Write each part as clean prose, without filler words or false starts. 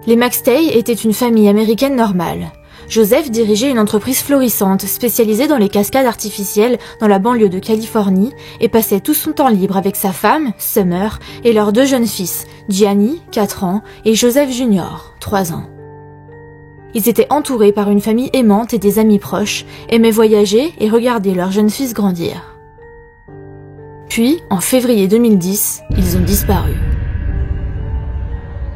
Les McStay étaient une famille américaine normale. Joseph dirigeait une entreprise florissante spécialisée dans les cascades artificielles dans la banlieue de Californie et passait tout son temps libre avec sa femme, Summer, et leurs 2 jeunes fils, Gianni, 4 ans, et Joseph Jr., 3 ans. Ils étaient entourés par une famille aimante et des amis proches, aimaient voyager et regarder leurs jeunes fils grandir. Puis, en février 2010, ils ont disparu.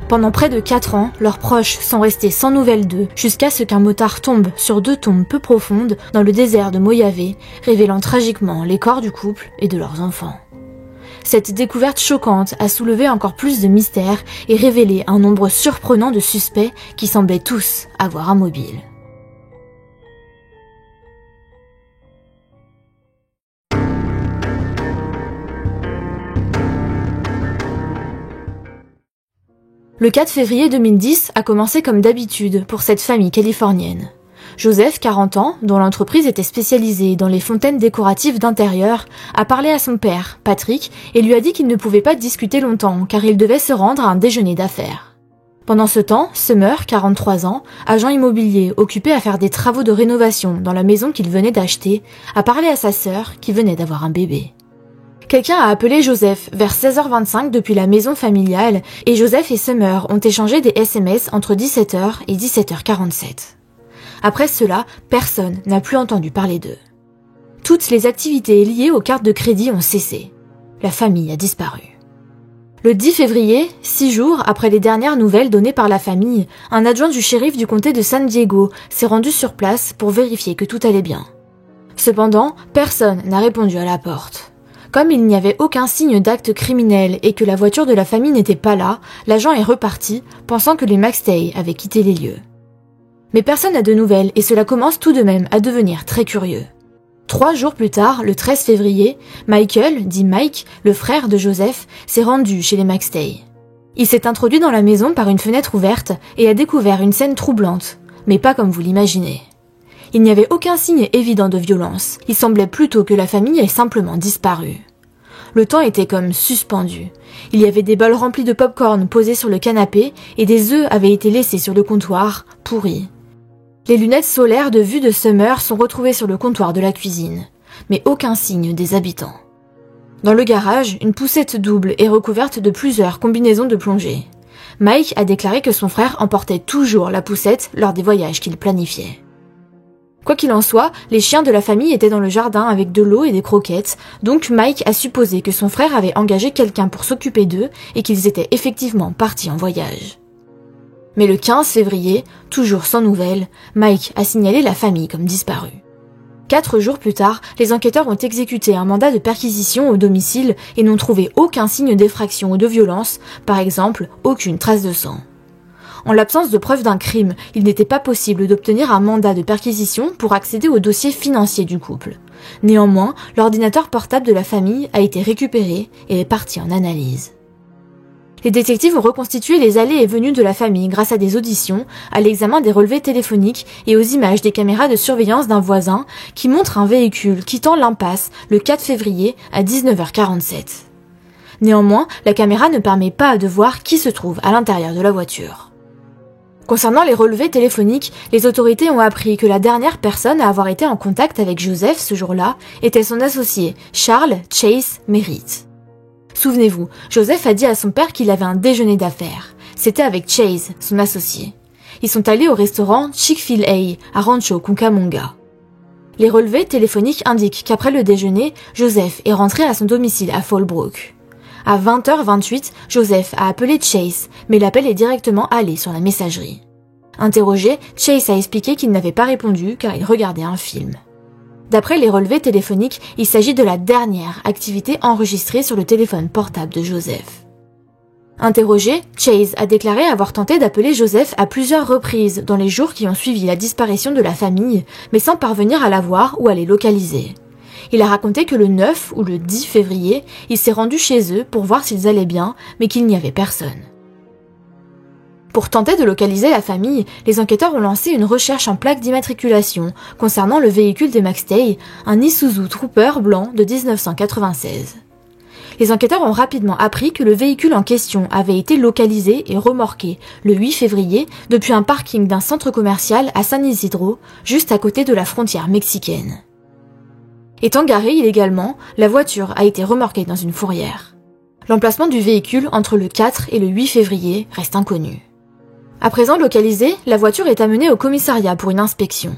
Pendant près de 4 ans, leurs proches sont restés sans nouvelles d'eux jusqu'à ce qu'un motard tombe sur 2 tombes peu profondes dans le désert de Mojave, révélant tragiquement les corps du couple et de leurs enfants. Cette découverte choquante a soulevé encore plus de mystères et révélé un nombre surprenant de suspects qui semblaient tous avoir un mobile. Le 4 février 2010 a commencé comme d'habitude pour cette famille californienne. Joseph, 40 ans, dont l'entreprise était spécialisée dans les fontaines décoratives d'intérieur, a parlé à son père, Patrick, et lui a dit qu'il ne pouvait pas discuter longtemps car il devait se rendre à un déjeuner d'affaires. Pendant ce temps, Summer, 43 ans, agent immobilier occupé à faire des travaux de rénovation dans la maison qu'il venait d'acheter, a parlé à sa sœur qui venait d'avoir un bébé. Quelqu'un a appelé Joseph vers 16h25 depuis la maison familiale et Joseph et Summer ont échangé des SMS entre 17h et 17h47. Après cela, personne n'a plus entendu parler d'eux. Toutes les activités liées aux cartes de crédit ont cessé. La famille a disparu. Le 10 février, 6 jours après les dernières nouvelles données par la famille, un adjoint du shérif du comté de San Diego s'est rendu sur place pour vérifier que tout allait bien. Cependant, personne n'a répondu à la porte. Comme il n'y avait aucun signe d'acte criminel et que la voiture de la famille n'était pas là, l'agent est reparti, pensant que les McStay avaient quitté les lieux. Mais personne n'a de nouvelles et cela commence tout de même à devenir très curieux. 3 jours plus tard, le 13 février, Michael, dit Mike, le frère de Joseph, s'est rendu chez les McStay. Il s'est introduit dans la maison par une fenêtre ouverte et a découvert une scène troublante, mais pas comme vous l'imaginez. Il n'y avait aucun signe évident de violence, il semblait plutôt que la famille ait simplement disparu. Le temps était comme suspendu. Il y avait des bols remplis de pop-corn posés sur le canapé et des œufs avaient été laissés sur le comptoir, pourris. Les lunettes solaires de vue de Summer sont retrouvées sur le comptoir de la cuisine, mais aucun signe des habitants. Dans le garage, une poussette double est recouverte de plusieurs combinaisons de plongée. Mike a déclaré que son frère emportait toujours la poussette lors des voyages qu'il planifiait. Quoi qu'il en soit, les chiens de la famille étaient dans le jardin avec de l'eau et des croquettes, donc Mike a supposé que son frère avait engagé quelqu'un pour s'occuper d'eux et qu'ils étaient effectivement partis en voyage. Mais le 15 février, toujours sans nouvelles, Mike a signalé la famille comme disparue. 4 jours plus tard, les enquêteurs ont exécuté un mandat de perquisition au domicile et n'ont trouvé aucun signe d'effraction ou de violence, par exemple, aucune trace de sang. En l'absence de preuves d'un crime, il n'était pas possible d'obtenir un mandat de perquisition pour accéder au dossier financier du couple. Néanmoins, l'ordinateur portable de la famille a été récupéré et est parti en analyse. Les détectives ont reconstitué les allées et venues de la famille grâce à des auditions, à l'examen des relevés téléphoniques et aux images des caméras de surveillance d'un voisin qui montre un véhicule quittant l'impasse le 4 février à 19h47. Néanmoins, la caméra ne permet pas de voir qui se trouve à l'intérieur de la voiture. Concernant les relevés téléphoniques, les autorités ont appris que la dernière personne à avoir été en contact avec Joseph ce jour-là était son associé, Charles Chase Merritt. Souvenez-vous, Joseph a dit à son père qu'il avait un déjeuner d'affaires. C'était avec Chase, son associé. Ils sont allés au restaurant Chick-fil-A à Rancho Cucamonga. Les relevés téléphoniques indiquent qu'après le déjeuner, Joseph est rentré à son domicile à Fallbrook. À 20h28, Joseph a appelé Chase, mais l'appel est directement allé sur la messagerie. Interrogé, Chase a expliqué qu'il n'avait pas répondu car il regardait un film. D'après les relevés téléphoniques, il s'agit de la dernière activité enregistrée sur le téléphone portable de Joseph. Interrogé, Chase a déclaré avoir tenté d'appeler Joseph à plusieurs reprises dans les jours qui ont suivi la disparition de la famille, mais sans parvenir à la voir ou à les localiser. Il a raconté que le 9 ou le 10 février, il s'est rendu chez eux pour voir s'ils allaient bien, mais qu'il n'y avait personne. Pour tenter de localiser la famille, les enquêteurs ont lancé une recherche en plaque d'immatriculation concernant le véhicule des McStay, un Isuzu Trooper blanc de 1996. Les enquêteurs ont rapidement appris que le véhicule en question avait été localisé et remorqué le 8 février depuis un parking d'un centre commercial à San Isidro, juste à côté de la frontière mexicaine. Étant garée illégalement, la voiture a été remorquée dans une fourrière. L'emplacement du véhicule entre le 4 et le 8 février reste inconnu. À présent localisée, la voiture est amenée au commissariat pour une inspection.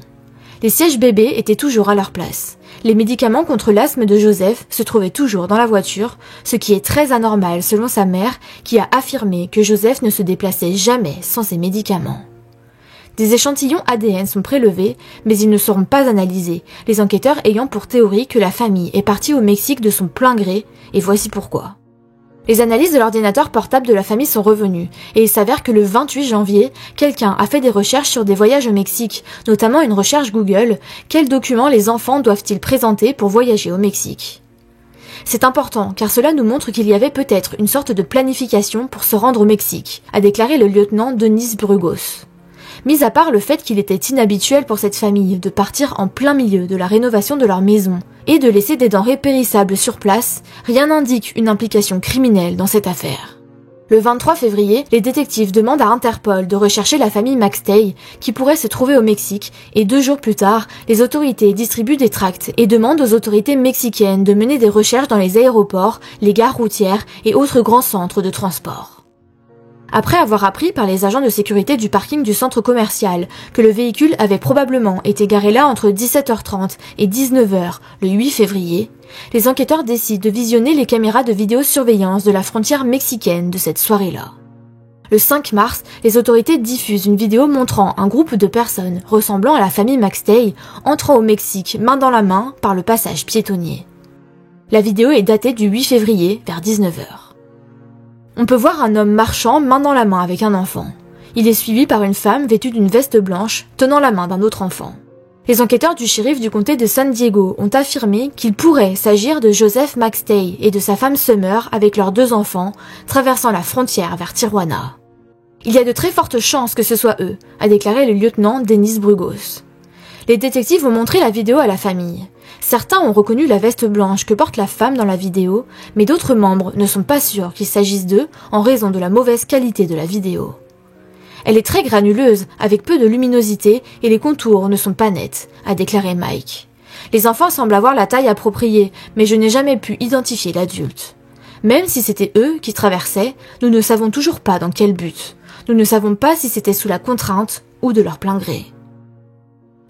Les sièges bébés étaient toujours à leur place. Les médicaments contre l'asthme de Joseph se trouvaient toujours dans la voiture, ce qui est très anormal selon sa mère qui a affirmé que Joseph ne se déplaçait jamais sans ses médicaments. Des échantillons ADN sont prélevés, mais ils ne seront pas analysés, les enquêteurs ayant pour théorie que la famille est partie au Mexique de son plein gré, et voici pourquoi. Les analyses de l'ordinateur portable de la famille sont revenues, et il s'avère que le 28 janvier, quelqu'un a fait des recherches sur des voyages au Mexique, notamment une recherche Google, quels documents les enfants doivent-ils présenter pour voyager au Mexique ? C'est important, car cela nous montre qu'il y avait peut-être une sorte de planification pour se rendre au Mexique, a déclaré le lieutenant Denis Brugos. Mis à part le fait qu'il était inhabituel pour cette famille de partir en plein milieu de la rénovation de leur maison et de laisser des denrées périssables sur place, rien n'indique une implication criminelle dans cette affaire. Le 23 février, les détectives demandent à Interpol de rechercher la famille McStay, qui pourrait se trouver au Mexique, et 2 jours plus tard, les autorités distribuent des tracts et demandent aux autorités mexicaines de mener des recherches dans les aéroports, les gares routières et autres grands centres de transport. Après avoir appris par les agents de sécurité du parking du centre commercial que le véhicule avait probablement été garé là entre 17h30 et 19h le 8 février, les enquêteurs décident de visionner les caméras de vidéosurveillance de la frontière mexicaine de cette soirée-là. Le 5 mars, les autorités diffusent une vidéo montrant un groupe de personnes ressemblant à la famille McStay entrant au Mexique main dans la main par le passage piétonnier. La vidéo est datée du 8 février vers 19h. On peut voir un homme marchant main dans la main avec un enfant. Il est suivi par une femme vêtue d'une veste blanche tenant la main d'un autre enfant. Les enquêteurs du shérif du comté de San Diego ont affirmé qu'il pourrait s'agir de Joseph McStay et de sa femme Summer avec leurs 2 enfants, traversant la frontière vers Tijuana. Il y a de très fortes chances que ce soit eux, a déclaré le lieutenant Denis Brugos. Les détectives ont montré la vidéo à la famille. Certains ont reconnu la veste blanche que porte la femme dans la vidéo, mais d'autres membres ne sont pas sûrs qu'il s'agisse d'eux en raison de la mauvaise qualité de la vidéo. Elle est très granuleuse, avec peu de luminosité et les contours ne sont pas nets, a déclaré Mike. Les enfants semblent avoir la taille appropriée, mais je n'ai jamais pu identifier l'adulte. Même si c'était eux qui traversaient, nous ne savons toujours pas dans quel but. Nous ne savons pas si c'était sous la contrainte ou de leur plein gré.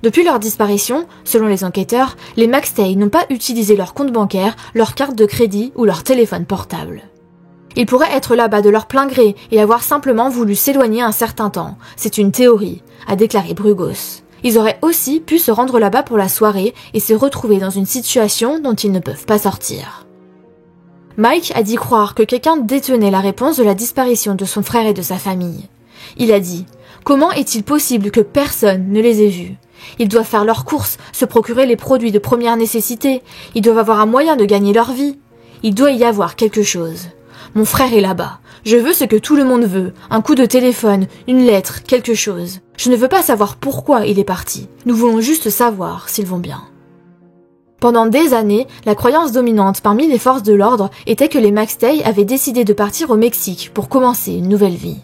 Depuis leur disparition, selon les enquêteurs, les McStay n'ont pas utilisé leur compte bancaire, leur carte de crédit ou leur téléphone portable. Ils pourraient être là-bas de leur plein gré et avoir simplement voulu s'éloigner un certain temps. C'est une théorie, a déclaré Brugos. Ils auraient aussi pu se rendre là-bas pour la soirée et se retrouver dans une situation dont ils ne peuvent pas sortir. Mike a dit croire que quelqu'un détenait la réponse de la disparition de son frère et de sa famille. Il a dit « Comment est-il possible que personne ne les ait vus ? Ils doivent faire leurs courses, se procurer les produits de première nécessité. Ils doivent avoir un moyen de gagner leur vie. Il doit y avoir quelque chose. Mon frère est là-bas. Je veux ce que tout le monde veut. Un coup de téléphone, une lettre, quelque chose. Je ne veux pas savoir pourquoi il est parti. Nous voulons juste savoir s'ils vont bien. » Pendant des années, la croyance dominante parmi les forces de l'ordre était que les McStay avaient décidé de partir au Mexique pour commencer une nouvelle vie.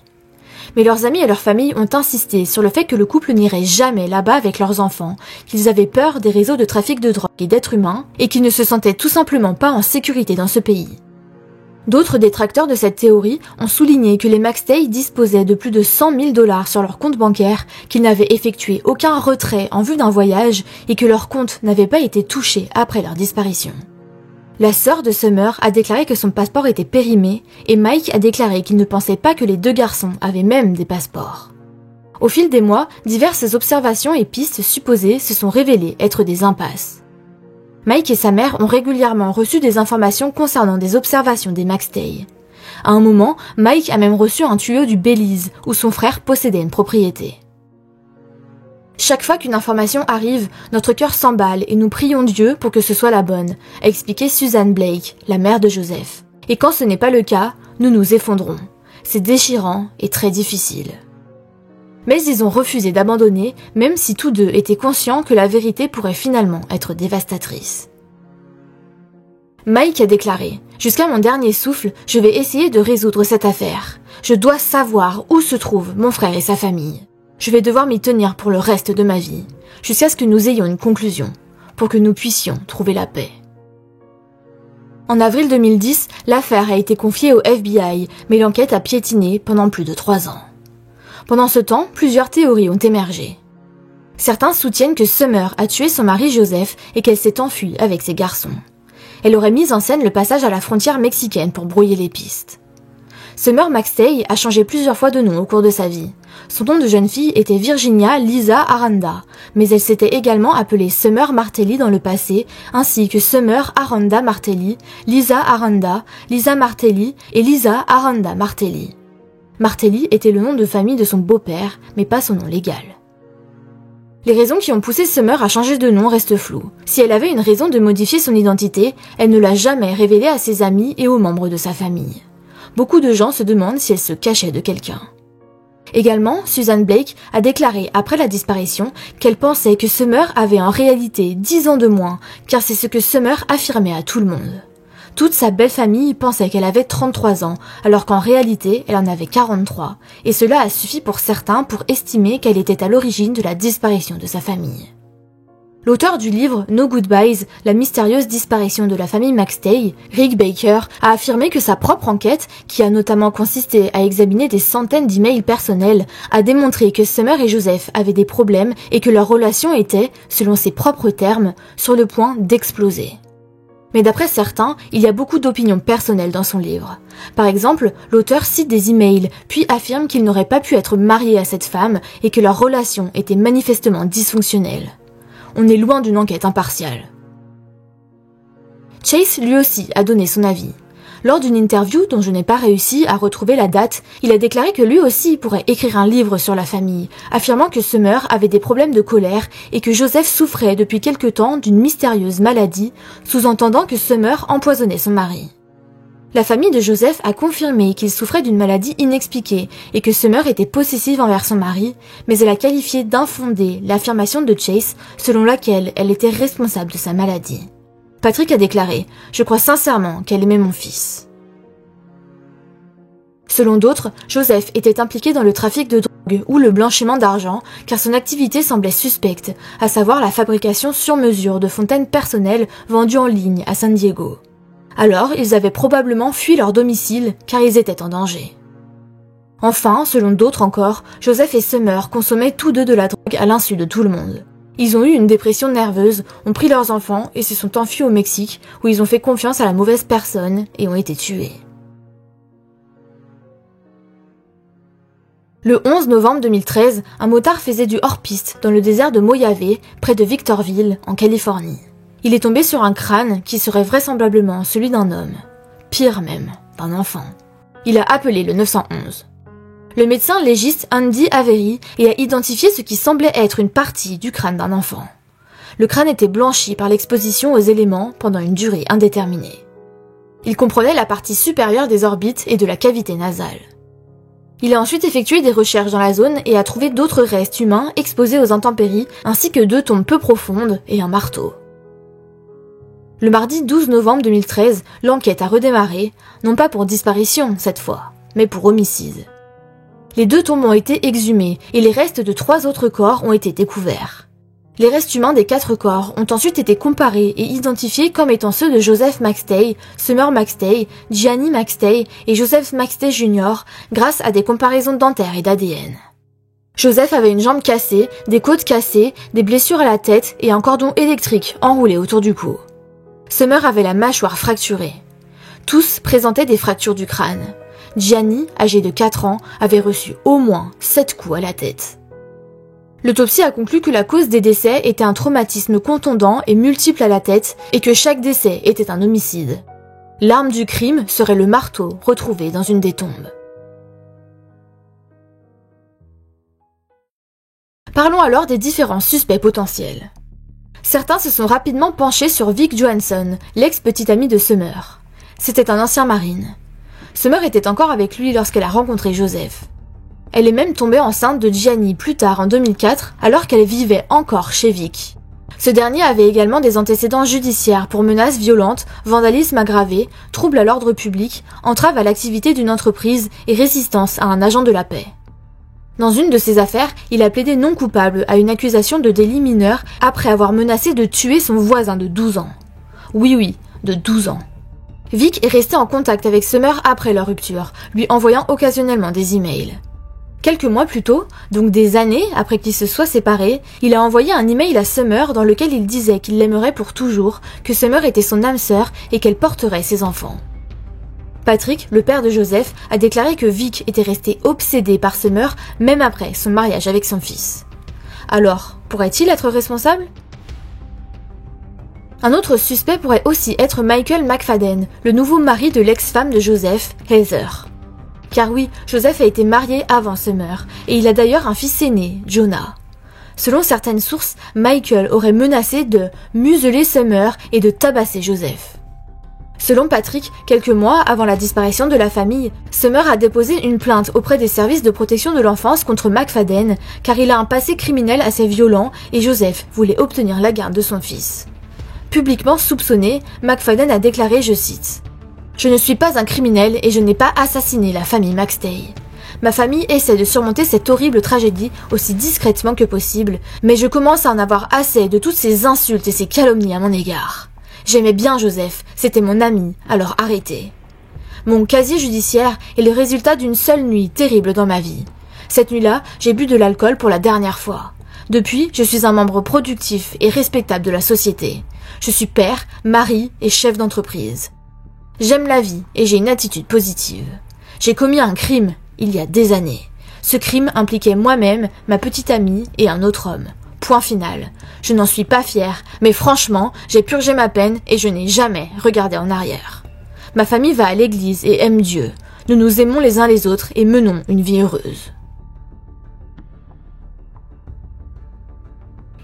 Mais leurs amis et leurs familles ont insisté sur le fait que le couple n'irait jamais là-bas avec leurs enfants, qu'ils avaient peur des réseaux de trafic de drogue et d'êtres humains, et qu'ils ne se sentaient tout simplement pas en sécurité dans ce pays. D'autres détracteurs de cette théorie ont souligné que les McStay disposaient de plus de 100 000 $ sur leur compte bancaire, qu'ils n'avaient effectué aucun retrait en vue d'un voyage et que leur compte n'avait pas été touché après leur disparition. La sœur de Summer a déclaré que son passeport était périmé et Mike a déclaré qu'il ne pensait pas que les 2 garçons avaient même des passeports. Au fil des mois, diverses observations et pistes supposées se sont révélées être des impasses. Mike et sa mère ont régulièrement reçu des informations concernant des observations des McStay. À un moment, Mike a même reçu un tuyau du Belize où son frère possédait une propriété. Chaque fois qu'une information arrive, notre cœur s'emballe et nous prions Dieu pour que ce soit la bonne, a expliqué Susan Blake, la mère de Joseph. Et quand ce n'est pas le cas, nous nous effondrons. C'est déchirant et très difficile. Mais ils ont refusé d'abandonner, même si tous deux étaient conscients que la vérité pourrait finalement être dévastatrice. Mike a déclaré « Jusqu'à mon dernier souffle, je vais essayer de résoudre cette affaire. Je dois savoir où se trouvent mon frère et sa famille. Je vais devoir m'y tenir pour le reste de ma vie, jusqu'à ce que nous ayons une conclusion, pour que nous puissions trouver la paix. » En avril 2010, l'affaire a été confiée au FBI, mais l'enquête a piétiné pendant plus de 3 ans. Pendant ce temps, plusieurs théories ont émergé. Certains soutiennent que Summer a tué son mari Joseph et qu'elle s'est enfuie avec ses garçons. Elle aurait mis en scène le passage à la frontière mexicaine pour brouiller les pistes. Summer McStay a changé plusieurs fois de nom au cours de sa vie. Son nom de jeune fille était Virginia Lisa Aranda, mais elle s'était également appelée Summer Martelly dans le passé, ainsi que Summer Aranda Martelly, Lisa Aranda, Lisa Martelly et Lisa Aranda Martelly. Martelly était le nom de famille de son beau-père, mais pas son nom légal. Les raisons qui ont poussé Summer à changer de nom restent floues. Si elle avait une raison de modifier son identité, elle ne l'a jamais révélée à ses amis et aux membres de sa famille. Beaucoup de gens se demandent si elle se cachait de quelqu'un. Également, Susan Blake a déclaré après la disparition qu'elle pensait que Summer avait en réalité 10 ans de moins, car c'est ce que Summer affirmait à tout le monde. Toute sa belle famille pensait qu'elle avait 33 ans, alors qu'en réalité, elle en avait 43, et cela a suffi pour certains pour estimer qu'elle était à l'origine de la disparition de sa famille. L'auteur du livre No Goodbyes, la mystérieuse disparition de la famille McStay, Rick Baker, a affirmé que sa propre enquête, qui a notamment consisté à examiner des centaines d'emails personnels, a démontré que Summer et Joseph avaient des problèmes et que leur relation était, selon ses propres termes, sur le point d'exploser. Mais d'après certains, il y a beaucoup d'opinions personnelles dans son livre. Par exemple, l'auteur cite des emails, puis affirme qu'il n'aurait pas pu être marié à cette femme et que leur relation était manifestement dysfonctionnelle. On est loin d'une enquête impartiale. Chase, lui aussi, a donné son avis. Lors d'une interview dont je n'ai pas réussi à retrouver la date, il a déclaré que lui aussi pourrait écrire un livre sur la famille, affirmant que Summer avait des problèmes de colère et que Joseph souffrait depuis quelque temps d'une mystérieuse maladie, sous-entendant que Summer empoisonnait son mari. La famille de Joseph a confirmé qu'il souffrait d'une maladie inexpliquée et que Summer était possessive envers son mari, mais elle a qualifié d'infondée l'affirmation de Chase selon laquelle elle était responsable de sa maladie. Patrick a déclaré « Je crois sincèrement qu'elle aimait mon fils ». Selon d'autres, Joseph était impliqué dans le trafic de drogue ou le blanchiment d'argent car son activité semblait suspecte, à savoir la fabrication sur mesure de fontaines personnelles vendues en ligne à San Diego. Alors, ils avaient probablement fui leur domicile car ils étaient en danger. Enfin, selon d'autres encore, Joseph et Summer consommaient tous deux de la drogue à l'insu de tout le monde. Ils ont eu une dépression nerveuse, ont pris leurs enfants et se sont enfuis au Mexique où ils ont fait confiance à la mauvaise personne et ont été tués. Le 11 novembre 2013, un motard faisait du hors-piste dans le désert de Mojave, près de Victorville, en Californie. Il est tombé sur un crâne qui serait vraisemblablement celui d'un homme. Pire même, d'un enfant. Il a appelé le 911. Le médecin légiste Andy Avery a identifié ce qui semblait être une partie du crâne d'un enfant. Le crâne était blanchi par l'exposition aux éléments pendant une durée indéterminée. Il comprenait la partie supérieure des orbites et de la cavité nasale. Il a ensuite effectué des recherches dans la zone et a trouvé d'autres restes humains exposés aux intempéries, ainsi que 2 tombes peu profondes et un marteau. Le mardi 12 novembre 2013, l'enquête a redémarré, non pas pour disparition cette fois, mais pour homicide. Les 2 tombes ont été exhumées et les restes de 3 autres corps ont été découverts. Les restes humains des 4 corps ont ensuite été comparés et identifiés comme étant ceux de Joseph McStay, Summer McStay, Gianni McStay et Joseph McStay Jr. grâce à des comparaisons dentaires et d'ADN. Joseph avait une jambe cassée, des côtes cassées, des blessures à la tête et un cordon électrique enroulé autour du cou. Summer avait la mâchoire fracturée. Tous présentaient des fractures du crâne. Gianni, âgé de 4 ans, avait reçu au moins 7 coups à la tête. L'autopsie a conclu que la cause des décès était un traumatisme contondant et multiple à la tête et que chaque décès était un homicide. L'arme du crime serait le marteau retrouvé dans une des tombes. Parlons alors des différents suspects potentiels. Certains se sont rapidement penchés sur Vic Johansson, l'ex-petit ami de Summer. C'était un ancien marine. Summer était encore avec lui lorsqu'elle a rencontré Joseph. Elle est même tombée enceinte de Gianni plus tard en 2004 alors qu'elle vivait encore chez Vic. Ce dernier avait également des antécédents judiciaires pour menaces violentes, vandalisme aggravé, troubles à l'ordre public, entrave à l'activité d'une entreprise et résistance à un agent de la paix. Dans une de ces affaires, il a plaidé non coupable à une accusation de délit mineur après avoir menacé de tuer son voisin de 12 ans. Oui, de 12 ans. Vic est resté en contact avec Summer après leur rupture, lui envoyant occasionnellement des emails. Quelques mois plus tôt, donc des années après qu'ils se soient séparés, il a envoyé un email à Summer dans lequel il disait qu'il l'aimerait pour toujours, que Summer était son âme sœur et qu'elle porterait ses enfants. Patrick, le père de Joseph, a déclaré que Vic était resté obsédé par Summer même après son mariage avec son fils. Alors, pourrait-il être responsable ? Un autre suspect pourrait aussi être Michael McFadden, le nouveau mari de l'ex-femme de Joseph, Heather. Car oui, Joseph a été marié avant Summer, et il a d'ailleurs un fils aîné, Jonah. Selon certaines sources, Michael aurait menacé de museler Summer et de tabasser Joseph. Selon Patrick, quelques mois avant la disparition de la famille, Summer a déposé une plainte auprès des services de protection de l'enfance contre McFadden, car il a un passé criminel assez violent et Joseph voulait obtenir la garde de son fils. Publiquement soupçonné, McFadden a déclaré, je cite, « Je ne suis pas un criminel et je n'ai pas assassiné la famille McStay. Ma famille essaie de surmonter cette horrible tragédie aussi discrètement que possible, mais je commence à en avoir assez de toutes ces insultes et ces calomnies à mon égard. J'aimais bien Joseph, c'était mon ami, alors arrêtez. Mon casier judiciaire est le résultat d'une seule nuit terrible dans ma vie. Cette nuit-là, j'ai bu de l'alcool pour la dernière fois. Depuis, je suis un membre productif et respectable de la société. Je suis père, mari et chef d'entreprise. J'aime la vie et j'ai une attitude positive. J'ai commis un crime il y a des années. Ce crime impliquait moi-même, ma petite amie et un autre homme. Point final. Je n'en suis pas fière, mais franchement, j'ai purgé ma peine et je n'ai jamais regardé en arrière. Ma famille va à l'église et aime Dieu. Nous nous aimons les uns les autres et menons une vie heureuse.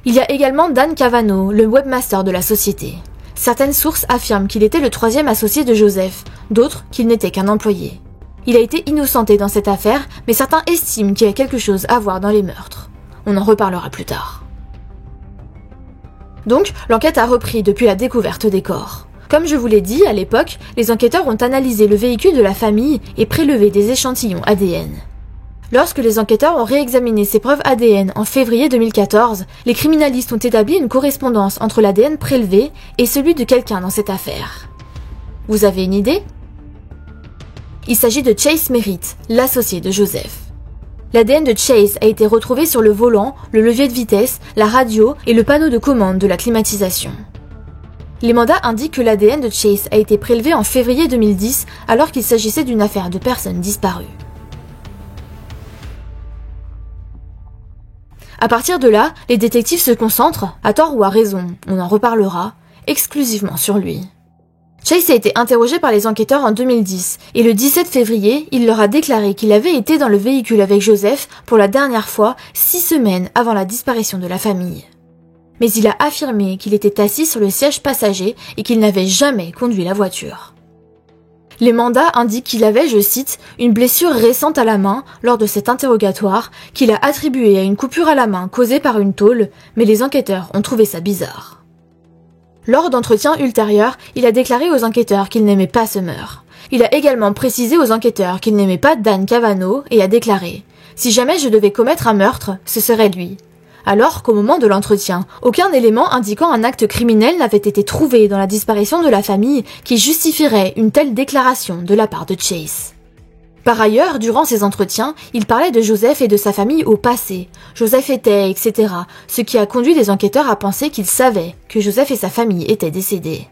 Il y a également Dan Cavanaugh, le webmaster de la société. Certaines sources affirment qu'il était le troisième associé de Joseph, d'autres qu'il n'était qu'un employé. Il a été innocenté dans cette affaire, mais certains estiment qu'il y a quelque chose à voir dans les meurtres. On en reparlera plus tard. Donc, l'enquête a repris depuis la découverte des corps. Comme je vous l'ai dit, à l'époque, les enquêteurs ont analysé le véhicule de la famille et prélevé des échantillons ADN. Lorsque les enquêteurs ont réexaminé ces preuves ADN en février 2014, les criminalistes ont établi une correspondance entre l'ADN prélevé et celui de quelqu'un dans cette affaire. Vous avez une idée ? Il s'agit de Chase Merritt, l'associé de Joseph. L'ADN de Chase a été retrouvé sur le volant, le levier de vitesse, la radio et le panneau de commande de la climatisation. Les mandats indiquent que l'ADN de Chase a été prélevé en février 2010 alors qu'il s'agissait d'une affaire de personnes disparues. À partir de là, les détectives se concentrent, à tort ou à raison, on en reparlera, exclusivement sur lui. Chase a été interrogé par les enquêteurs en 2010 et le 17 février, il leur a déclaré qu'il avait été dans le véhicule avec Joseph pour la dernière fois 6 semaines avant la disparition de la famille. Mais il a affirmé qu'il était assis sur le siège passager et qu'il n'avait jamais conduit la voiture. Les mandats indiquent qu'il avait, je cite, une blessure récente à la main lors de cet interrogatoire qu'il a attribuée à une coupure à la main causée par une tôle, mais les enquêteurs ont trouvé ça bizarre. Lors d'entretiens ultérieurs, il a déclaré aux enquêteurs qu'il n'aimait pas Summer. Il a également précisé aux enquêteurs qu'il n'aimait pas Dan Cavanaugh et a déclaré « Si jamais je devais commettre un meurtre, ce serait lui ». Alors qu'au moment de l'entretien, aucun élément indiquant un acte criminel n'avait été trouvé dans la disparition de la famille qui justifierait une telle déclaration de la part de Chase. Par ailleurs, durant ces entretiens, il parlait de Joseph et de sa famille au passé. Joseph était, etc., ce qui a conduit les enquêteurs à penser qu'ils savaient que Joseph et sa famille étaient décédés.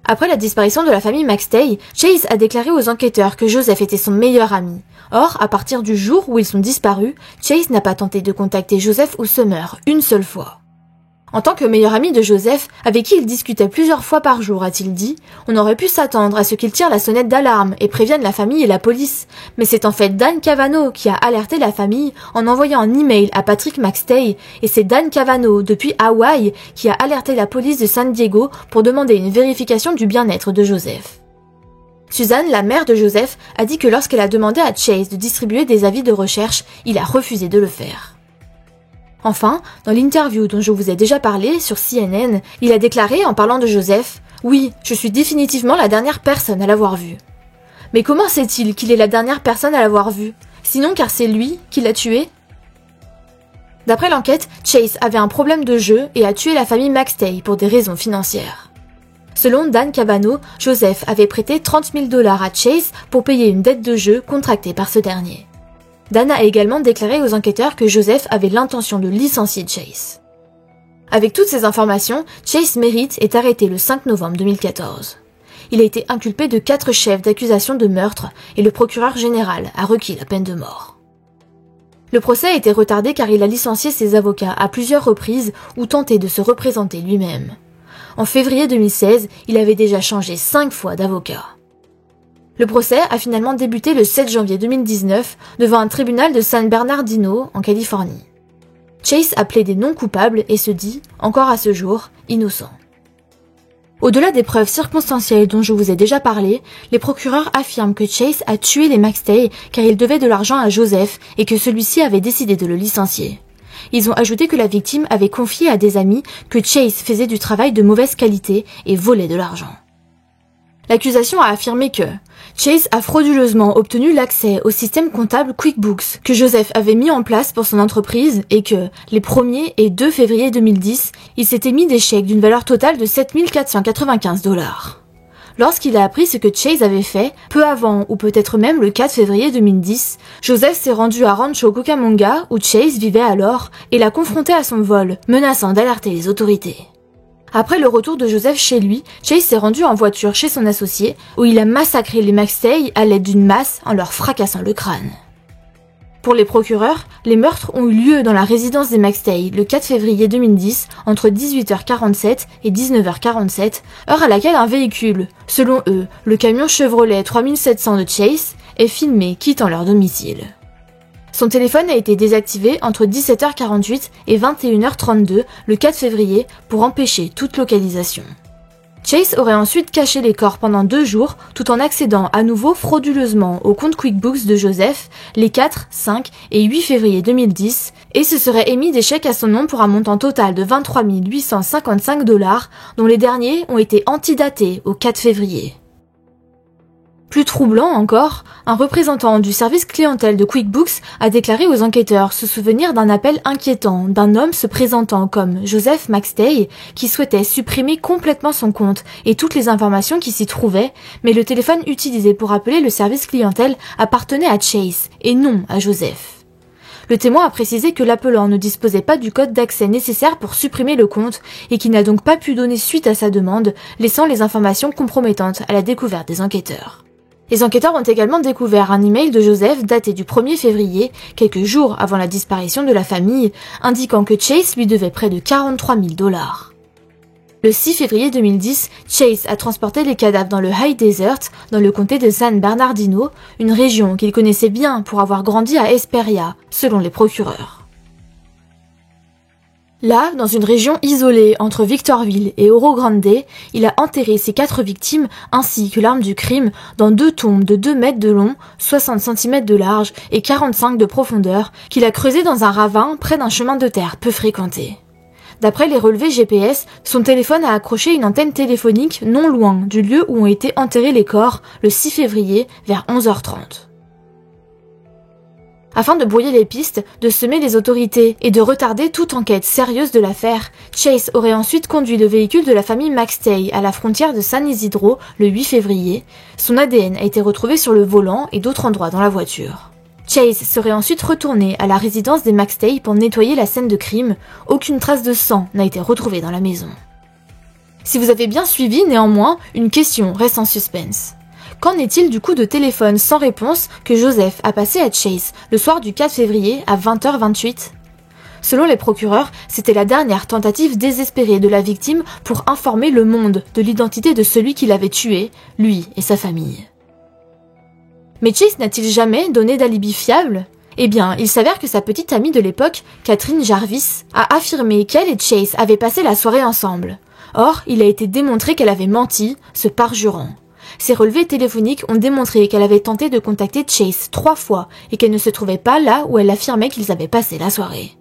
Après la disparition de la famille McStay, Chase a déclaré aux enquêteurs que Joseph était son meilleur ami. Or, à partir du jour où ils sont disparus, Chase n'a pas tenté de contacter Joseph ou Summer une seule fois. En tant que meilleur ami de Joseph, avec qui il discutait plusieurs fois par jour, a-t-il dit, on aurait pu s'attendre à ce qu'il tire la sonnette d'alarme et prévienne la famille et la police. Mais c'est en fait Dan Cavanaugh qui a alerté la famille en envoyant un email à Patrick McStay, et c'est Dan Cavanaugh, depuis Hawaï, qui a alerté la police de San Diego pour demander une vérification du bien-être de Joseph. Suzanne, la mère de Joseph, a dit que lorsqu'elle a demandé à Chase de distribuer des avis de recherche, il a refusé de le faire. Enfin, dans l'interview dont je vous ai déjà parlé sur CNN, il a déclaré en parlant de Joseph « Oui, je suis définitivement la dernière personne à l'avoir vu. » Mais comment sait-il qu'il est la dernière personne à l'avoir vu? Sinon car c'est lui qui l'a tué? D'après l'enquête, Chase avait un problème de jeu et a tué la famille McStay pour des raisons financières. Selon Dan Cavano, Joseph avait prêté $30 000 à Chase pour payer une dette de jeu contractée par ce dernier. Dan a également déclaré aux enquêteurs que Joseph avait l'intention de licencier Chase. Avec toutes ces informations, Chase Merritt est arrêté le 5 novembre 2014. Il a été inculpé de 4 chefs d'accusation de meurtre et le procureur général a requis la peine de mort. Le procès a été retardé car il a licencié ses avocats à plusieurs reprises ou tenté de se représenter lui-même. En février 2016, il avait déjà changé 5 fois d'avocat. Le procès a finalement débuté le 7 janvier 2019 devant un tribunal de San Bernardino, en Californie. Chase a plaidé non coupable et se dit, encore à ce jour, innocent. Au-delà des preuves circonstancielles dont je vous ai déjà parlé, les procureurs affirment que Chase a tué les McStay car il devait de l'argent à Joseph et que celui-ci avait décidé de le licencier. Ils ont ajouté que la victime avait confié à des amis que Chase faisait du travail de mauvaise qualité et volait de l'argent. L'accusation a affirmé que Chase a frauduleusement obtenu l'accès au système comptable QuickBooks que Joseph avait mis en place pour son entreprise et que, les 1er et 2 février 2010, il s'était mis des chèques d'une valeur totale de $7 495. Lorsqu'il a appris ce que Chase avait fait, peu avant ou peut-être même le 4 février 2010, Joseph s'est rendu à Rancho Cucamonga où Chase vivait alors et l'a confronté à son vol, menaçant d'alerter les autorités. Après le retour de Joseph chez lui, Chase s'est rendu en voiture chez son associé où il a massacré les McStay à l'aide d'une masse en leur fracassant le crâne. Pour les procureurs, les meurtres ont eu lieu dans la résidence des McStay le 4 février 2010 entre 18h47 et 19h47, heure à laquelle un véhicule, selon eux, le camion Chevrolet 3700 de Chase, est filmé quittant leur domicile. Son téléphone a été désactivé entre 17h48 et 21h32 le 4 février pour empêcher toute localisation. Chase aurait ensuite caché les corps pendant 2 jours tout en accédant à nouveau frauduleusement au compte QuickBooks de Joseph les 4, 5 et 8 février 2010 et se serait émis des chèques à son nom pour un montant total de $23 855 dont les derniers ont été antidatés au 4 février. Plus troublant encore, un représentant du service clientèle de QuickBooks a déclaré aux enquêteurs se souvenir d'un appel inquiétant d'un homme se présentant comme Joseph McStay qui souhaitait supprimer complètement son compte et toutes les informations qui s'y trouvaient, mais le téléphone utilisé pour appeler le service clientèle appartenait à Chase et non à Joseph. Le témoin a précisé que l'appelant ne disposait pas du code d'accès nécessaire pour supprimer le compte et qu'il n'a donc pas pu donner suite à sa demande, laissant les informations compromettantes à la découverte des enquêteurs. Les enquêteurs ont également découvert un email de Joseph daté du 1er février, quelques jours avant la disparition de la famille, indiquant que Chase lui devait près de $43 000. Le 6 février 2010, Chase a transporté les cadavres dans le High Desert, dans le comté de San Bernardino, une région qu'il connaissait bien pour avoir grandi à Hesperia, selon les procureurs. Là, dans une région isolée entre Victorville et Oro Grande, il a enterré ses 4 victimes ainsi que l'arme du crime dans 2 tombes de 2 mètres de long, 60 cm de large et 45 de profondeur qu'il a creusées dans un ravin près d'un chemin de terre peu fréquenté. D'après les relevés GPS, son téléphone a accroché une antenne téléphonique non loin du lieu où ont été enterrés les corps le 6 février vers 11h30. Afin de brouiller les pistes, de semer les autorités et de retarder toute enquête sérieuse de l'affaire, Chase aurait ensuite conduit le véhicule de la famille McStay à la frontière de San Isidro le 8 février. Son ADN a été retrouvé sur le volant et d'autres endroits dans la voiture. Chase serait ensuite retourné à la résidence des McStay pour nettoyer la scène de crime. Aucune trace de sang n'a été retrouvée dans la maison. Si vous avez bien suivi, néanmoins, une question reste en suspense. Qu'en est-il du coup de téléphone sans réponse que Joseph a passé à Chase le soir du 4 février à 20h28 ? Selon les procureurs, c'était la dernière tentative désespérée de la victime pour informer le monde de l'identité de celui qui l'avait tué, lui et sa famille. Mais Chase n'a-t-il jamais donné d'alibi fiable ? Eh bien, il s'avère que sa petite amie de l'époque, Catherine Jarvis, a affirmé qu'elle et Chase avaient passé la soirée ensemble. Or, il a été démontré qu'elle avait menti, se parjurant. Ses relevés téléphoniques ont démontré qu'elle avait tenté de contacter Chase 3 fois et qu'elle ne se trouvait pas là où elle affirmait qu'ils avaient passé la soirée.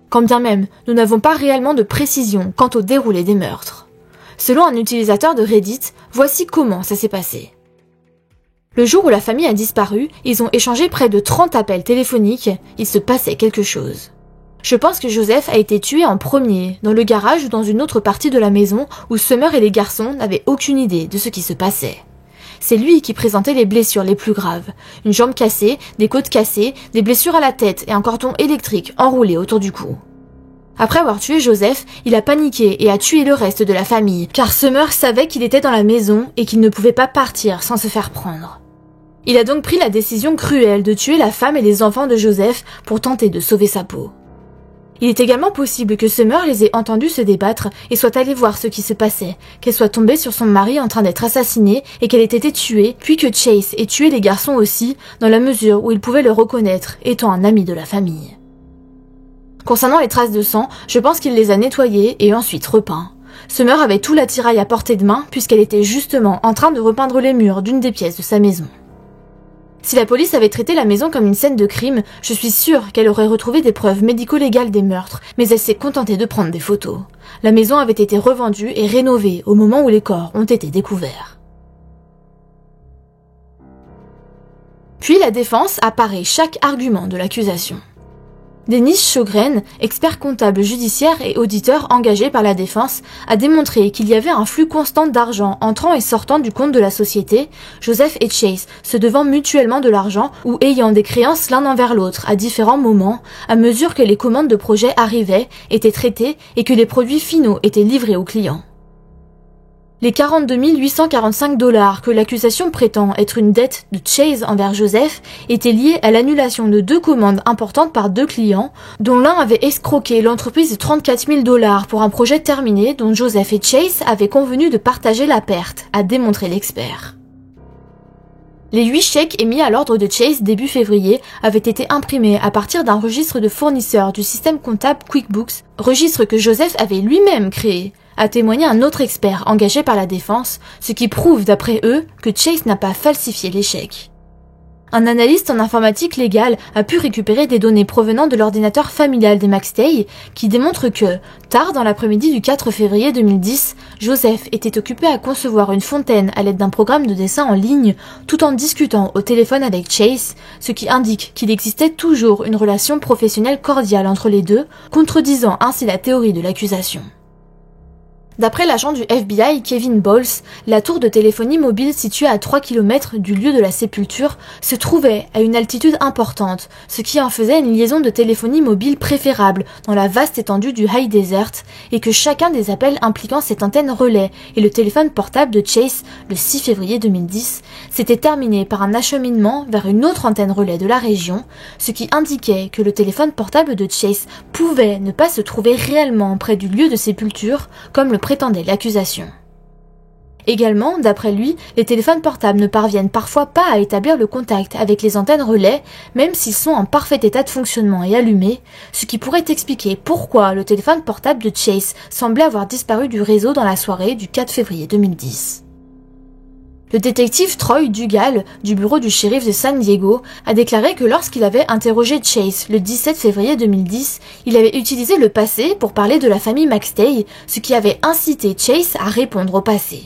quand bien même nous n'avons pas réellement de précision quant au déroulé des meurtres. Selon un utilisateur de Reddit, voici comment ça s'est passé. Le jour où la famille a disparu, ils ont échangé près de 30 appels téléphoniques, il se passait quelque chose. Je pense que Joseph a été tué en premier, dans le garage ou dans une autre partie de la maison où Summer et les garçons n'avaient aucune idée de ce qui se passait. C'est lui qui présentait les blessures les plus graves. Une jambe cassée, des côtes cassées, des blessures à la tête et un cordon électrique enroulé autour du cou. Après avoir tué Joseph, il a paniqué et a tué le reste de la famille, car Summer savait qu'il était dans la maison et qu'il ne pouvait pas partir sans se faire prendre. Il a donc pris la décision cruelle de tuer la femme et les enfants de Joseph pour tenter de sauver sa peau. Il est également possible que Summer les ait entendus se débattre et soit allée voir ce qui se passait, qu'elle soit tombée sur son mari en train d'être assassiné et qu'elle ait été tuée, puis que Chase ait tué les garçons aussi, dans la mesure où il pouvait le reconnaître, étant un ami de la famille. Concernant les traces de sang, je pense qu'il les a nettoyées et ensuite repeints. Summer avait tout l'attirail à portée de main puisqu'elle était justement en train de repeindre les murs d'une des pièces de sa maison. Si la police avait traité la maison comme une scène de crime, je suis sûre qu'elle aurait retrouvé des preuves médico-légales des meurtres, mais elle s'est contentée de prendre des photos. La maison avait été revendue et rénovée au moment où les corps ont été découverts. Puis la défense apparaît chaque argument de l'accusation. Denis Sjogren, expert comptable judiciaire et auditeur engagé par la défense, a démontré qu'il y avait un flux constant d'argent entrant et sortant du compte de la société, Joseph et Chase se devant mutuellement de l'argent ou ayant des créances l'un envers l'autre à différents moments, à mesure que les commandes de projets arrivaient, étaient traitées et que les produits finaux étaient livrés aux clients. Les 42 845 $ que l'accusation prétend être une dette de Chase envers Joseph étaient liés à l'annulation de 2 commandes importantes par 2 clients, dont l'un avait escroqué l'entreprise de 34 000 $ pour un projet terminé dont Joseph et Chase avaient convenu de partager la perte, a démontré l'expert. Les 8 chèques émis à l'ordre de Chase début février avaient été imprimés à partir d'un registre de fournisseurs du système comptable QuickBooks, registre que Joseph avait lui-même créé, a témoigné un autre expert engagé par la défense, ce qui prouve d'après eux que Chase n'a pas falsifié les chèques. Un analyste en informatique légale a pu récupérer des données provenant de l'ordinateur familial des McStay qui démontrent que, tard dans l'après-midi du 4 février 2010, Joseph était occupé à concevoir une fontaine à l'aide d'un programme de dessin en ligne tout en discutant au téléphone avec Chase, ce qui indique qu'il existait toujours une relation professionnelle cordiale entre les deux, contredisant ainsi la théorie de l'accusation. D'après l'agent du FBI Kevin Bowles, la tour de téléphonie mobile située à 3 km du lieu de la sépulture se trouvait à une altitude importante, ce qui en faisait une liaison de téléphonie mobile préférable dans la vaste étendue du High Desert, et que chacun des appels impliquant cette antenne relais et le téléphone portable de Chase, le 6 février 2010, s'était terminé par un acheminement vers une autre antenne relais de la région, ce qui indiquait que le téléphone portable de Chase pouvait ne pas se trouver réellement près du lieu de sépulture, comme le prétendait l'accusation. Également, d'après lui, les téléphones portables ne parviennent parfois pas à établir le contact avec les antennes relais, même s'ils sont en parfait état de fonctionnement et allumés, ce qui pourrait expliquer pourquoi le téléphone portable de Chase semblait avoir disparu du réseau dans la soirée du 4 février 2010. Le détective Troy Dugal, du bureau du shérif de San Diego, a déclaré que lorsqu'il avait interrogé Chase le 17 février 2010, il avait utilisé le passé pour parler de la famille McStay, ce qui avait incité Chase à répondre au passé.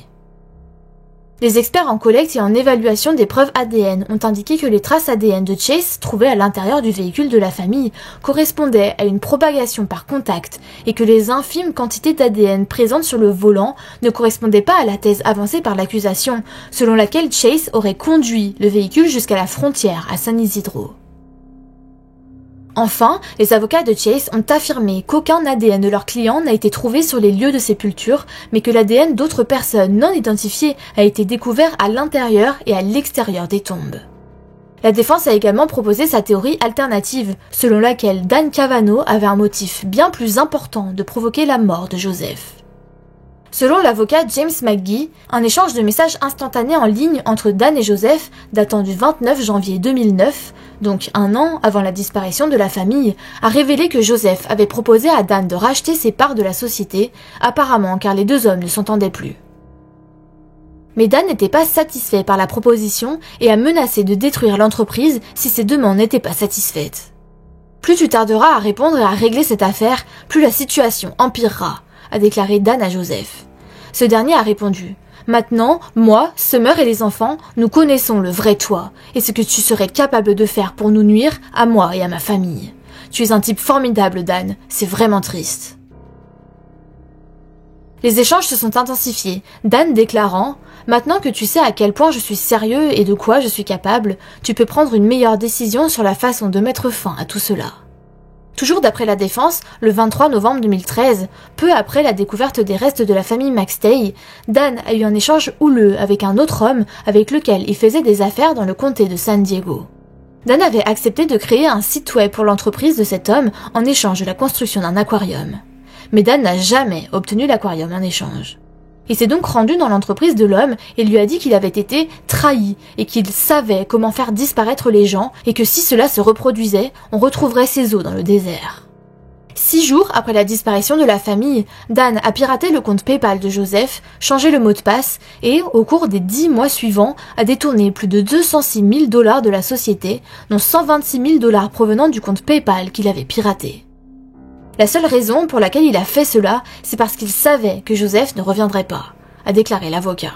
Les experts en collecte et en évaluation des preuves ADN ont indiqué que les traces ADN de Chase trouvées à l'intérieur du véhicule de la famille correspondaient à une propagation par contact et que les infimes quantités d'ADN présentes sur le volant ne correspondaient pas à la thèse avancée par l'accusation, selon laquelle Chase aurait conduit le véhicule jusqu'à la frontière à San Isidro. Enfin, les avocats de Chase ont affirmé qu'aucun ADN de leurs clients n'a été trouvé sur les lieux de sépulture, mais que l'ADN d'autres personnes non identifiées a été découvert à l'intérieur et à l'extérieur des tombes. La défense a également proposé sa théorie alternative, selon laquelle Dan Cavano avait un motif bien plus important de provoquer la mort de Joseph. Selon l'avocat James McGee, un échange de messages instantanés en ligne entre Dan et Joseph, datant du 29 janvier 2009, donc un an avant la disparition de la famille, a révélé que Joseph avait proposé à Dan de racheter ses parts de la société, apparemment car les deux hommes ne s'entendaient plus. Mais Dan n'était pas satisfait par la proposition et a menacé de détruire l'entreprise si ses demandes n'étaient pas satisfaites. Plus tu tarderas à répondre et à régler cette affaire, plus la situation empirera, a déclaré Dan à Joseph. Ce dernier a répondu « Maintenant, moi, Summer et les enfants, nous connaissons le vrai toi et ce que tu serais capable de faire pour nous nuire, à moi et à ma famille. Tu es un type formidable, Dan, c'est vraiment triste. » Les échanges se sont intensifiés, Dan déclarant « Maintenant que tu sais à quel point je suis sérieux et de quoi je suis capable, tu peux prendre une meilleure décision sur la façon de mettre fin à tout cela. » Toujours d'après la défense, le 23 novembre 2013, peu après la découverte des restes de la famille McStay, Dan a eu un échange houleux avec un autre homme avec lequel il faisait des affaires dans le comté de San Diego. Dan avait accepté de créer un site web pour l'entreprise de cet homme en échange de la construction d'un aquarium. Mais Dan n'a jamais obtenu l'aquarium en échange. Il s'est donc rendu dans l'entreprise de l'homme et lui a dit qu'il avait été trahi et qu'il savait comment faire disparaître les gens et que si cela se reproduisait, on retrouverait ses os dans le désert. 6 jours après la disparition de la famille, Dan a piraté le compte PayPal de Joseph, changé le mot de passe et, au cours des 10 mois suivants, a détourné plus de 206 000 $ de la société, dont 126 000 $ provenant du compte PayPal qu'il avait piraté. La seule raison pour laquelle il a fait cela, c'est parce qu'il savait que Joseph ne reviendrait pas, a déclaré l'avocat.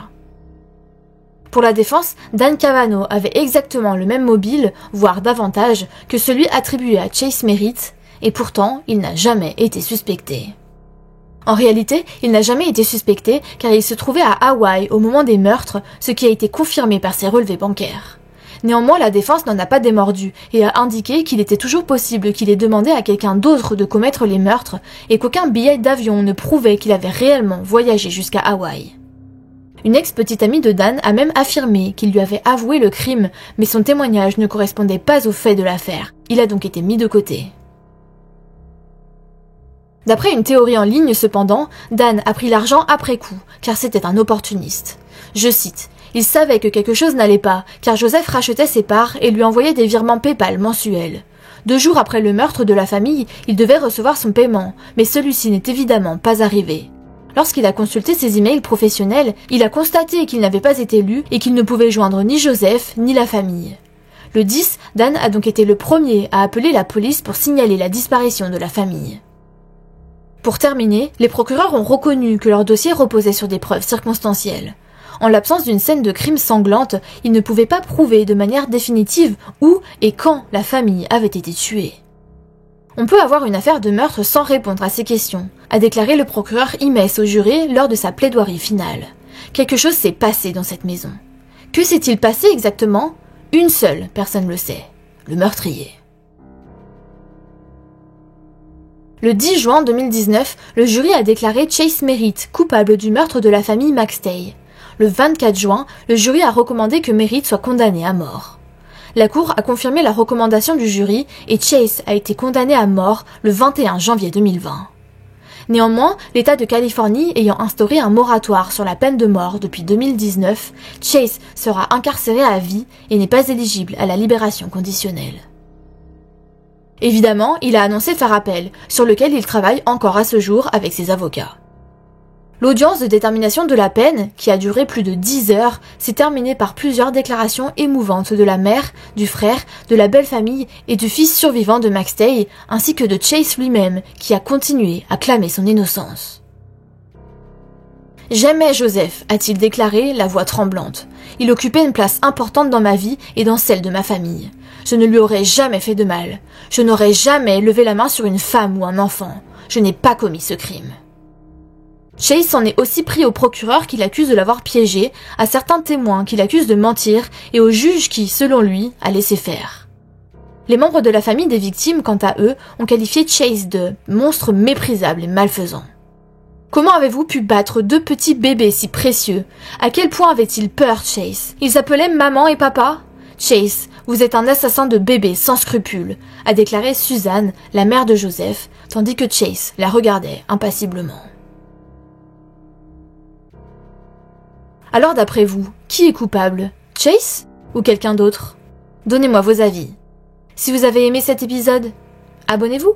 Pour la défense, Dan Cavano avait exactement le même mobile, voire davantage, que celui attribué à Chase Merritt, et pourtant, il n'a jamais été suspecté. En réalité, il n'a jamais été suspecté car il se trouvait à Hawaï au moment des meurtres, ce qui a été confirmé par ses relevés bancaires. Néanmoins, la défense n'en a pas démordu et a indiqué qu'il était toujours possible qu'il ait demandé à quelqu'un d'autre de commettre les meurtres et qu'aucun billet d'avion ne prouvait qu'il avait réellement voyagé jusqu'à Hawaï. Une ex-petite amie de Dan a même affirmé qu'il lui avait avoué le crime, mais son témoignage ne correspondait pas aux faits de l'affaire. Il a donc été mis de côté. D'après une théorie en ligne cependant, Dan a pris l'argent après coup, car c'était un opportuniste. Je cite, « Il savait que quelque chose n'allait pas, car Joseph rachetait ses parts et lui envoyait des virements PayPal mensuels. 2 jours après le meurtre de la famille, il devait recevoir son paiement, mais celui-ci n'est évidemment pas arrivé. Lorsqu'il a consulté ses emails professionnels, il a constaté qu'il n'avait pas été lu et qu'il ne pouvait joindre ni Joseph ni la famille. Le 10, Dan a donc été le premier à appeler la police pour signaler la disparition de la famille. » Pour terminer, les procureurs ont reconnu que leur dossier reposait sur des preuves circonstancielles. En l'absence d'une scène de crime sanglante, ils ne pouvaient pas prouver de manière définitive où et quand la famille avait été tuée. On peut avoir une affaire de meurtre sans répondre à ces questions, a déclaré le procureur Imes au jury lors de sa plaidoirie finale. Quelque chose s'est passé dans cette maison. Que s'est-il passé exactement ? Une seule personne le sait, le meurtrier. Le 10 juin 2019, le jury a déclaré Chase Merritt coupable du meurtre de la famille McStay. Le 24 juin, le jury a recommandé que Merritt soit condamné à mort. La cour a confirmé la recommandation du jury et Chase a été condamné à mort le 21 janvier 2020. Néanmoins, l'État de Californie ayant instauré un moratoire sur la peine de mort depuis 2019, Chase sera incarcéré à vie et n'est pas éligible à la libération conditionnelle. Évidemment, il a annoncé faire appel, sur lequel il travaille encore à ce jour avec ses avocats. L'audience de détermination de la peine, qui a duré plus de 10 heures, s'est terminée par plusieurs déclarations émouvantes de la mère, du frère, de la belle-famille et du fils survivant de McStay, ainsi que de Chase lui-même, qui a continué à clamer son innocence. « J'aimais Joseph », a-t-il déclaré, la voix tremblante. « Il occupait une place importante dans ma vie et dans celle de ma famille. Je ne lui aurais jamais fait de mal. Je n'aurais jamais levé la main sur une femme ou un enfant. Je n'ai pas commis ce crime. » Chase s'en est aussi pris au procureur qui l'accuse de l'avoir piégé, à certains témoins qui l'accusent de mentir et au juge qui, selon lui, a laissé faire. Les membres de la famille des victimes, quant à eux, ont qualifié Chase de « monstre méprisable et malfaisant ». Comment avez-vous pu battre 2 petits bébés si précieux ? À quel point avait-il peur, Chase ? Ils s'appelaient maman et papa ? Chase, vous êtes un assassin de bébés sans scrupules, a déclaré Suzanne, la mère de Joseph, tandis que Chase la regardait impassiblement. Alors d'après vous, qui est coupable ? Chase ou quelqu'un d'autre ? Donnez-moi vos avis. Si vous avez aimé cet épisode, abonnez-vous.